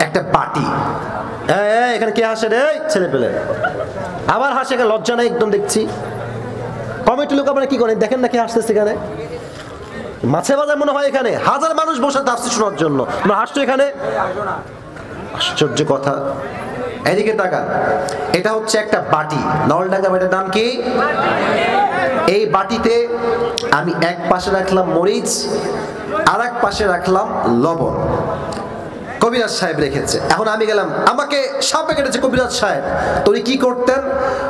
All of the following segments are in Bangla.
একটা বাটি। এখানে কে হাসে রে ছেলে পেলে? আবার হাসে, এখানে লজ্জা নাই একদম দেখছি। কমিটি লোক আপনারা কি করেন দেখেন না কে হাসতেছে এখানে? মাছে বাজার মনে হয় এখানে হাজার মানুষ বসে তাফসীর শোনার জন্য, তোমরা হাসছো এখানে? আশ্চর্য কথা। এদিকে তাকান, এটা হচ্ছে একটা বাটি, নলডাঙ্গা বাটির নাম কি? এই বাটিতে আমি এক পাশে রাখলাম মরিচ, আর এক পাশে রাখলাম লবণ। কবিরাজ সাহেব রেখেছে। এখন আমি গেলাম, আমাকে সাপে কেটেছে কবিরাজ সাহেব। তো উনি কি করতেন?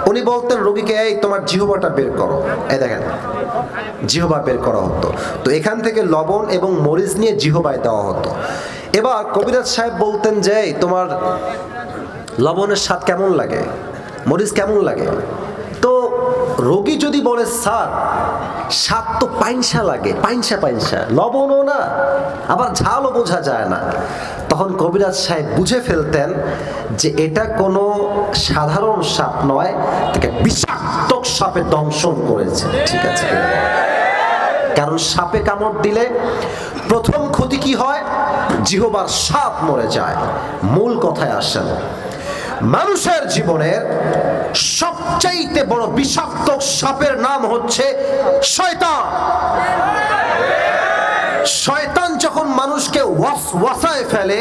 উনি বলতেন রোগীকে, এই তোমার জিহ্বাটা বের করো। এই দেখেন, জিহ্বা বের করা হতো। তো এখান থেকে লবণ এবং মরিচ নিয়ে জিহ্বায় দেওয়া হতো। এবার কবিরাজ সাহেব বলতেন যে তোমার লবণের স্বাদ কেমন লাগে, মরিচ কেমন লাগে? তো রোগী যদি বলে স্যার স্বাদ তো পাইনসা লাগে, পাইনসা পাইনসা, লবণও না আবার ঝালও বোঝা যায় না, তখন কবিরাজ সাহেব বুঝে ফেলতেন যে এটা কোনো সাধারণ সাপ নয়, তাকে বিষাক্ত সাপে দংশন করেছে। ঠিক আছে, কারণ সাপে কামড় দিলে প্রথম ক্ষতি কি হয়? জিহ্বার স্বাদ মরে যায়। মূল কথায় আসেন, মানুষের জীবনের সবচাইতে বড় বিষাক্ত সাপের নাম হচ্ছে শয়তান। শয়তান যখন মানুষকে ওয়াসওয়াসায় ফেলে,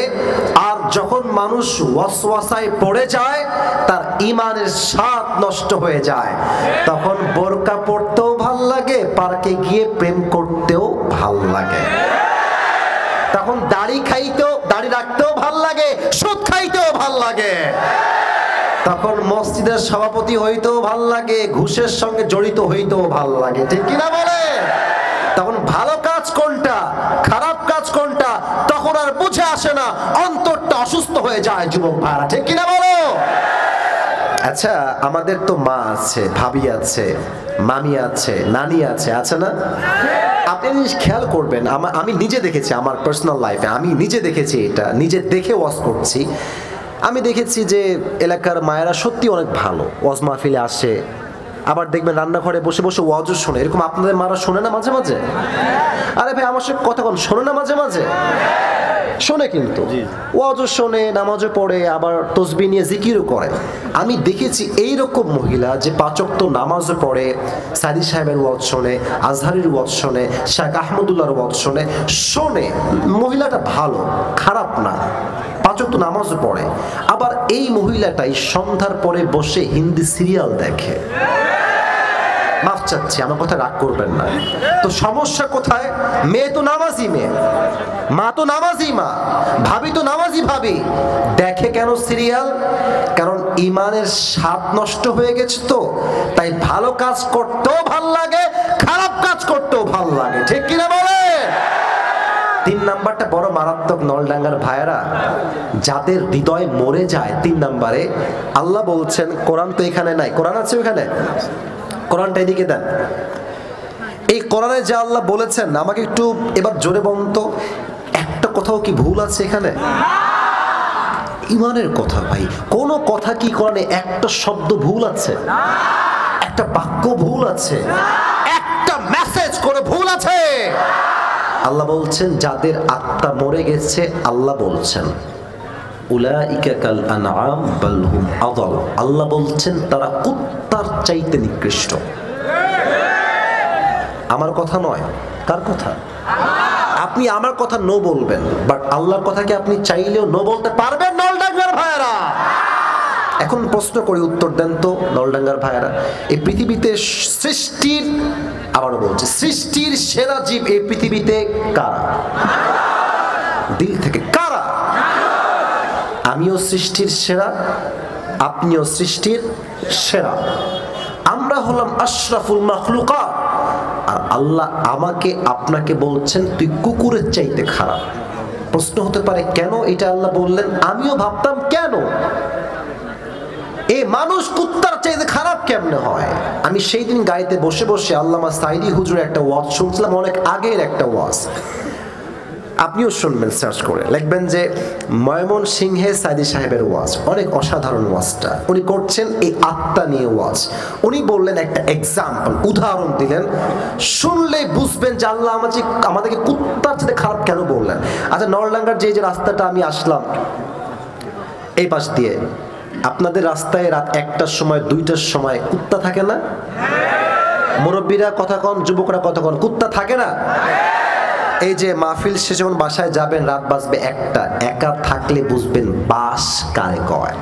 আর যখন মানুষ ওয়াসওয়াসায় পড়ে যায়, তার ঈমানের স্বাদ নষ্ট হয়ে যায়। তখন বোরকা পরতেও ভাল লাগে, পার্কে গিয়ে প্রেম করতেও ভাল লাগে, তখন দাড়ি রাখতেও ভাল লাগে, সুদ খাইতেও ভাল লাগে, তখন মসজিদের সভাপতি হইতেও ভাল লাগে, ঘুষের সঙ্গে জড়িত হইতেও ভাল লাগে। ঠিক কিনা বলে? তখন ভালো কাজ কোনটা, খারাপ কাজ কোনটা, তখন আর বুঝে আসে না, অন্তরটা অসুস্থ হয়ে যায় যুবক ভাইরা। ঠিক কিনা বলো? আচ্ছা, আমাদের তো মা আছে, ভাবি আছে, মামি আছে, নানি আছে, আছে না? আপনি জিনিস খেয়াল করবেন, আমি নিজে দেখেছি, আমার পার্সোনাল লাইফে আমি নিজে দেখেছি, এটা নিজে দেখে ওয়াজ করছি। আমি দেখেছি যে এলাকার মায়েরা সত্যি অনেক ভালো, ওয়াজ মাহফিলে আসে, আবার দেখবেন রান্নাঘরে বসে বসে ওয়াজও শোনে। এরকম আপনাদের মারা শোনে না মাঝে মাঝে? আরে ভাই আমার সাথে কথা বল, শোনে না মাঝে মাঝে? শোনে, কিন্তু ওয়াজও শোনে, নামাজও পড়ে, আবার তসবিহ নিয়ে জিকিরও করে। আমি দেখেছি এইরকম মহিলা যে ৫ ওয়াক্ত নামাজও পড়ে, সাদি সাহেবের ওয়াজ শোনে, আজহারের ওয়াজ শোনে, শেখ আহমদুল্লাহর ওয়াজ শোনে। মহিলাটা ভালো, খারাপ না, ৫ ওয়াক্ত নামাজও পড়ে। আবার এই মহিলাটাই সন্ধ্যার পরে বসে হিন্দি সিরিয়াল দেখে। মাফ চাচ্ছি, আমার কথা রাগ করবেন না। তো সমস্যা কোথায়? মেয়ে তো নামাজি মেয়ে, মা তো নামাজি মা, ভাবি তো নামাজি ভাবি, দেখে কেন সিরিয়াল? কারণ ঈমানের স্বাদ নষ্ট হয়ে গেছে। তো তাই ভালো কাজ করতেও ভাল লাগে, খারাপ কাজ করতেও ভাল লাগে। ঠিক কিনা বলে? ৩ নাম্বারটা বড় মারাত্মক নলডাঙ্গার ভাইয়েরা, যাদের হৃদয় মরে যায়। ৩ নাম্বারে আল্লাহ বলছেন, কোরআন তো এখানে নাই, কোরআন আছে ওখানে? কোরআনটা এদিকে দেন। এই কোরআনে যা আল্লাহ বলেছেন, আমাকে একটু এবার জোরে বলুন তো, একটা কথাও কি ভুল আছে এখানে? ঈমানের কথা ভাই, কোন কথা কি কোরআনে একটা শব্দ ভুল আছে? একটা বাক্য ভুল আছে? একটা মেসেজ করে ভুল আছে? আল্লাহ বলছেন যাদের আত্মা মরে গেছে, আল্লাহ বলছেন উলাইকা কাল আনআম বাল হুম আযাল, আল্লাহ বলছেন তারা কুত্তার চাইতে নিকৃষ্ট। আমার কথা নয়, কার কথা? আপনি আমার কথা নো বলবেন, বাট আল্লাহর কথাকে আপনি চাইলেও নো বলতে পারবেন নলডাঙ্গার ভাইয়েরা? এখন প্রশ্ন করি, উত্তর দেন তো নলডাঙ্গার ভাইয়েরা। এই পৃথিবীতে সৃষ্টির, আবারও বলছি, সৃষ্টির সেরা জীব এই পৃথিবীতে কারা? দিল থেকে কারা? আমিও সৃষ্টির সেরা, আপনিও সৃষ্টির সেরা, আমরা হলাম আশরাফুল মাখলুকাত। আর আল্লাহ আমাকে আপনাকে বলছেন তুই কুকুরের চাইতে খারাপ। প্রশ্ন হতে পারে কেন এটা আল্লাহ বললেন? আমিও ভাবতাম কেন এই মানুষ কুত্তার চাইতে খারাপ কেমনে হয়। আমি সেই দিন গাড়িতে বসে বসে আল্লামা সাইদি হুজুরের একটা ওয়াজ শুনছিলাম, অনেক আগের একটা ওয়াজ, আপনিও শুনবেন, সার্চ করে লিখবেন যে ময়মনসিংহে সাইদি সাহেবের ওয়াজ, অনেক অসাধারণ ওয়াজটা উনি করছেন এই আত্মা নিয়ে ওয়াজ। উনি বললেন একটা এক্সাম্পল, উদাহরণ দিলেন, শুনলে বুঝবেন যে আল্লাহ আমাদেরকে কুত্তার চাইতে খারাপ কেন বললেন। আচ্ছা, নলডাঙ্গার যে রাস্তাটা আমি আসলাম, এই পাশ দিয়ে আপনাদের রাস্তায় রাত 1টার সময় 2টার সময় কুত্তা থাকে না? মুরব্বীরা কথা কন, যুবকরা কথা কন, কুত্তা থাকে না? এই যে মাহফিল শেষে যখন বাসায় যাবেন, রাত বাজবে 1টা, একা থাকলে বুঝবেন বাস কারে কয়।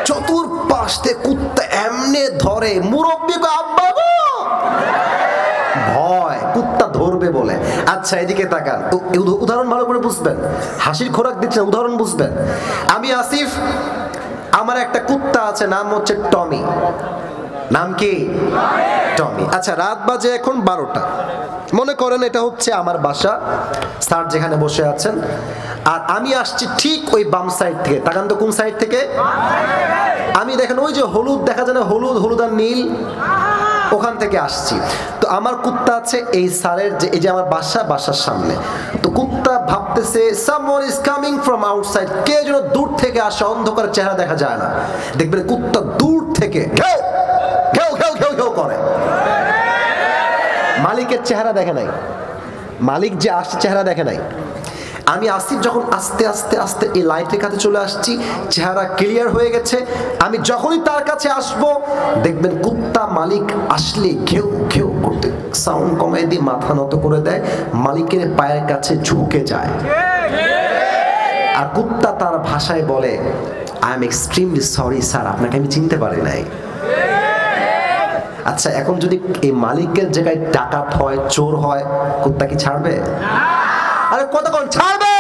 চতুর্পাশ থেকে কুত্তা এমনে ধরে, মুরব্বী আব্বা গো, ভয় কুত্তা ধরবে বলে। আচ্ছা এদিকে তাকান, উদাহরণ ভালো করে বুঝবেন, হাসির খোরাক দিচ্ছেন, উদাহরণ বুঝবেন। আমি আসিফ, আমার একটা কুত্তা আছে, নাম হচ্ছে টমি। নাম কি? টমি। আচ্ছা রাত বাজে এখন 12টা, মনে করেন এটা হচ্ছে আমার বাসা, স্যার যেখানে বসে আছেন, আর আমি আসছি ঠিক ওই বাম সাইড থেকে। তাকান তো কোন সাইড থেকে? আমি দেখেন ওই যে হলুদ দেখা যায় না, হলুদ হলুদ আর নীল, ওখান থেকে আসছি। তো আমার কুত্তা আছে এই স্যারের যে, এই যে আমার বাসার সামনে। তো কুত্তা ভাবতেছে someone is coming from outside, কে যেন দূর থেকে আসে, অন্ধকার চেহারা দেখা যায় না। দেখবেন কুত্তা দূর থেকে ঘেউ ঘেউ ঘেউ ঘেউ ঘেউ করে। মালিকের চেহারা দেখে নাই, মালিক যে আসছে চেহারা দেখে নাই। আমি আসিফ যখন আস্তে আস্তে আস্তে এই লাইটের কাছে চলে আসছি, চেহারা ক্লিয়ার হয়ে গেছে। আমি যখনই তার কাছে আসব, দেখবেন কুত্তা মালিক আসলে ঘেউ ঘেউ করতে সাউন্ড কমাই দিয়ে মাথা নত করে দেয়, মালিকের পায়ের কাছে ঝুঁকে যায়। আর কুত্তা তার ভাষায় বলে, I am extremely sorry sir, আপনাকে আমি চিনতে পারি নাই। আচ্ছা এখন যদি এই মালিকের জায়গায় ডাকাত হয়, চোর হয়, কুত্তা কি ছাড়বে? আরে কতক্ষণ ছাড়বে?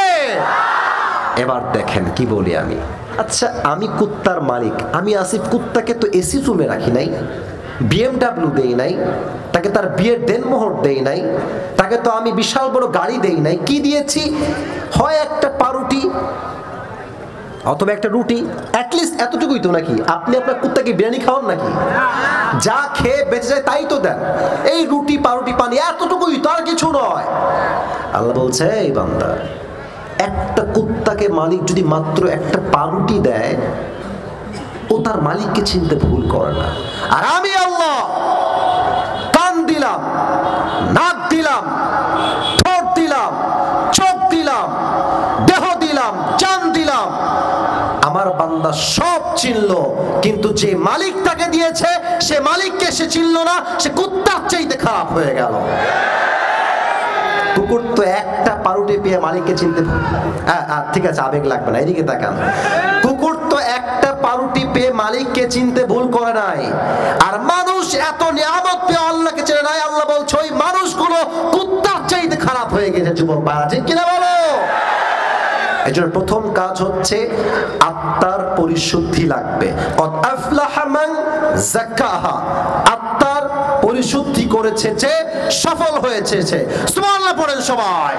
এবার দেখেন কি বলি আমি। আচ্ছা আমি কুত্তার মালিক, আমি আসিফ কুত্তাকে তো এসি রুমে রাখি নাই, BMW দেই নাই, তাকে তার বিয়ের দেনমোহর দেই নাই, তাকে তো আমি বিশাল বড় গাড়ি দেই নাই। কি দিয়েছি? হয় একটা পাউরুটি অথবা একটা রুটি, অ্যাটলিস্ট এতটুকুই তো নাকি? আপনি আপনার কুত্তাকে বিরিয়ানি খাওয়ান নাকি? যা খেয়ে বেঁচে যায় তাই তো দেন, এই রুটি পাউরুটি পানি এতটুকুই তো, আর কিছু নয়। আল্লাহ বলছে এই বান্দা, একটা কুত্তাকে মালিক যদি মাত্র একটা পাউরুটি দেয়, ও তার মালিককে চিনতে ভুল করে না। আর আমি আল্লাহ কান দিলাম, নাক দিলাম, ঠোঁট দিলাম, চোখ দিলাম, দেহ দিলাম, জান দিলাম, আমার বান্দা সব চিনলো, কিন্তু যে মালিক তাকে দিয়েছে সে মালিককে সে চিনলো না, সে কুত্তার চাইতে খারাপ হয়ে গেল। কুকুর তো একটা পাউরুটি পেয়ে মালিককে চিনতে, ঠিক আছে আবেগ লাগবে না, এদিকে তাকান। কুকুর তো একটা পাউরুটি পেয়ে মালিককে চিনতে ভুল করে নাই। আর মানুষ এত নিয়ামত পেয়ে আল্লাহকে চেনে নাই। আল্লাহ বলছে ওই মানুষগুলো কুত্তার চাইতে খারাপ হয়ে গেছে। যুবক ভাইরা ঠিক কিনা বলো? এই জন্য প্রথম কাজ হচ্ছে আত্মার পরিশুদ্ধি লাগবে। কদ আফলাহা মান যাক্কাহা, আত্মার পরিশুদ্ধি করেছে যে সফল হয়েছে। সুবহানাল্লাহ পড়েন সবাই।